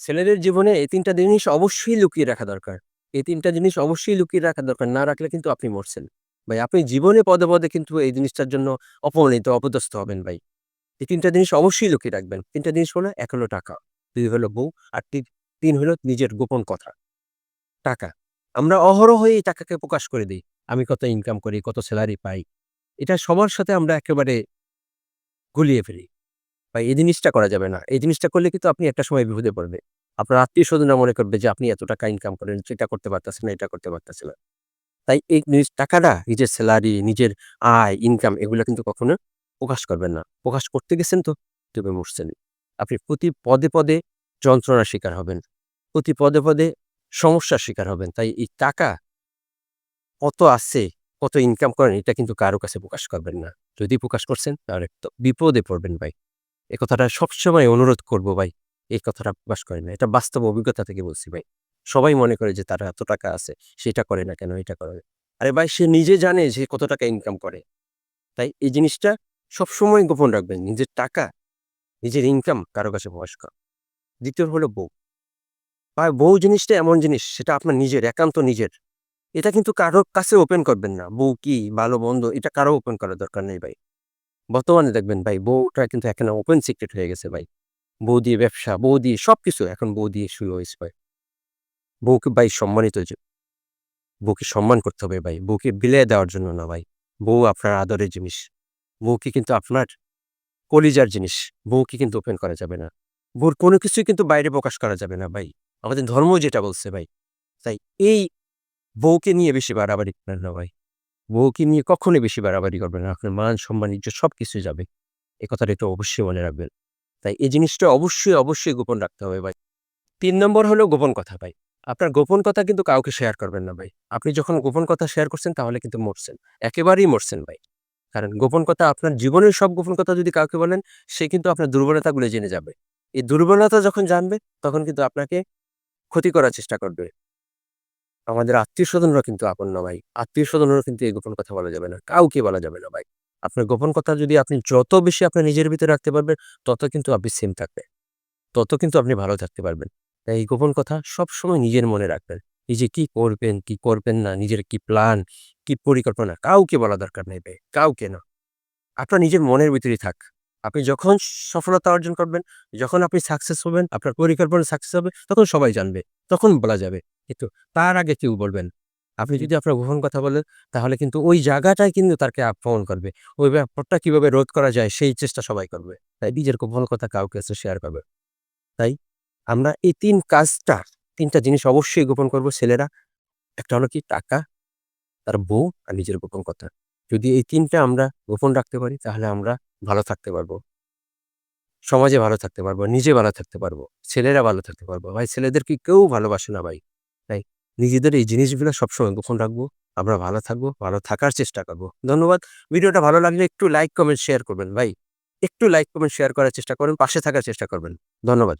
ছেলেদের জীবনে এই ৩ টা জিনিস অবশ্যই লুকিয়ে রাখা দরকার। এই ৩ টা জিনিস অবশ্যই লুকিয়ে রাখা দরকার। না রাখলে কিন্তু আপনি মরছেন। ভাই আপনি জীবনে পদে, পদে কিন্তু এই জিনিসটার জন্য অপমানিত, অপদস্থ হবেন ভাই। এই ৩ টা জিনিস অবশ্যই লুকিয়ে রাখবেন। ৩ টা জিনিস হলো ১ হলো টাকা, ২ হলো বউ, আর ৩ হলো নিজের গোপন কথা। টাকা। আমরা অহরহ এই টাকাকে প্রকাশ করে দেই। আমি কত ইনকাম করি, কত সেলারি পাই। এটা সবার সাথে আমরা একেবারে গুলিয়ে ফেলি। ভাই এই জিনিসটা করা যাবে না। এই জিনিসটা করলে কিন্তু আপনি একটা সময় বিপদে পড়বে। আপনার আত্মীয়স্বজনরা মনে করবে যে আপনি এত টাকা ইনকাম করেন, সেটা করতে পারতেছেন না, এটা করতে পারতেছেন না। তাই এই টাকাটা নিজের সেলারি, নিজের আয়, ইনকাম এগুলা কিন্তু কখনো প্রকাশ করবেন না। প্রকাশ করতে গেছেন তো তবে মরছেন। আপনি প্রতি পদে, পদে যন্ত্রণার শিকার হবেন। প্রতি পদে, পদে সমস্যার শিকার হবেন। তাই এই টাকা কত আছে, কত ইনকাম করেন এটা কিন্তু কারো কাছে প্রকাশ করবেন না। যদি প্রকাশ করছেন তাহলে তো বিপদে পড়বেন ভাই। এ কথাটা সবসময় অনুরোধ করব ভাই। এই কথাটা প্রকাশ করেন না। এটা বাস্তব অভিজ্ঞতা থেকে বলছি ভাই। সবাই মনে করে যে তার এত টাকা আছে, সেটা করে না কেন, এটা করে না। আরে ভাই সে নিজে জানে যে কত টাকা ইনকাম করে। তাই এই জিনিসটা সবসময় গোপন রাখবেন। নিজের টাকা, নিজের ইনকাম কারো কাছে প্রকাশ করা। ২য় হলো বউ। ভাই বউ জিনিসটা এমন জিনিস সেটা আপনার নিজের, একান্ত নিজের। এটা কিন্তু কারো কাছে ওপেন করবেন না। বউ কি, ভালো-মন্দ এটা কারো ওপেন করার দরকার নেই ভাই। বর্তমানে দেখবেন ভাই বউটা কিন্তু এখানে ওপেন সিক্রেট হয়ে গেছে ভাই। বউ দিয়ে ব্যবসা, বউ দিয়ে সবকিছু এখন বউ দিয়ে শুরু হইছে ভাই। বউকে ভাই সম্মানিত যে বউকে সম্মান করতে হবে ভাই। বউকে বিলিয়ে দেওয়ার জন্য না ভাই। বউ আপনার আদরের জিনিস। বউকে কিন্তু আপনার কলিজার জিনিস। বউকে কিন্তু ওপেন করা যাবে না। বউর কোনো কিছুই কিন্তু বাইরে প্রকাশ করা যাবে না ভাই। আমাদের ধর্ম যেটা বলছে ভাই। তাই এই বউকে নিয়ে বেশি বাড়াবাড়ি করেন না ভাই। বউকে নিয়ে কখনোই বেশি বাড়াবাড়ি করবেন না। আপনার মান, সম্মান, ইজ্জত সবকিছু যাবে। এ কথাটা একটু অবশ্যই মনে রাখবেন। তাই এই জিনিসটা অবশ্যই, অবশ্যই গোপন রাখতে হবে ভাই। ৩ নম্বর হলো গোপন কথা ভাই। আপনার গোপন কথা কিন্তু কাউকে শেয়ার করবেন না ভাই। আপনি যখন গোপন কথা শেয়ার করছেন তাহলে কিন্তু মরছেন। একেবারেই মরছেন ভাই। কারণ গোপন কথা আপনার জীবনের সব গোপন কথা যদি কাউকে বলেন, সে কিন্তু আপনার দুর্বলতাগুলো জেনে যাবে। এই দুর্বলতা যখন জানবে তখন কিন্তু আপনাকে ক্ষতি করার চেষ্টা করবে। আমাদের আত্মীয়স্বজনরা কিন্তু আপন না ভাই। আত্মীয়স্বজনেরও কিন্তু এই গোপন কথা বলা যাবে না। কাউকে বলা যাবে না ভাই। আপনার গোপন কথা যদি আপনি যত বেশি আপনার নিজের ভিতরে রাখতে পারবেন, তত কিন্তু আপনি সেম থাকবেন। তত কিন্তু আপনি ভালো থাকতে পারবেন। তাই এই গোপন কথা সবসময় নিজের মনে রাখবেন। নিজে কি করবেন, কি করবেন না, নিজের কি প্ল্যান, কি পরিকল্পনা কাউকে বলা দরকার নেই ভাই। কাউকে না। আপনার নিজের মনের ভিতরেই থাক। আপনি যখন সফলতা অর্জন করবেন, যখন আপনি সাকসেস হবেন, আপনার পরিকল্পনা সাকসেস হবে, তখন সবাই জানবে। তখন বলা যাবে। কিন্তু তার আগে কেউ বলবেন না। আপনি যদি আপনার গোপন কথা বলেন, তাহলে কিন্তু ওই জায়গাটাই কিন্তু তাকে আক্রমণ করবে। ওই ব্যাপারটা কিভাবে রোধ করা যায়, সেই চেষ্টা সবাই করবে। তাই নিজের গোপন কথা কাউকে কাছে শেয়ার করবে। তাই আমরা এই ৩ কাজটা ৩ টা জিনিস অবশ্যই গোপন করব ছেলেরা। একটা হলো কি টাকা, তার বউ আর নিজের গোপন কথা। যদি এই ৩ টা আমরা গোপন রাখতে পারি তাহলে আমরা ভালো থাকতে পারবো। সমাজে ভালো থাকতে পারবো, নিজে ভালো থাকতে পারবো, ছেলেরা ভালো থাকতে পারবো। ভাই ছেলেদেরকে কেউ ভালোবাসে না ভাই। তাই নিজেদের এই জিনিসগুলো সবসময় গোপন রাখবো। আমরা ভালো থাকবো, ভালো থাকার চেষ্টা করব। ধন্যবাদ। ভিডিওটা ভালো লাগলে একটু লাইক, কমেন্ট, শেয়ার করবেন ভাই। একটু লাইক, কমেন্ট, শেয়ার করার চেষ্টা করবেন, পাশে থাকার চেষ্টা করবেন। ধন্যবাদ।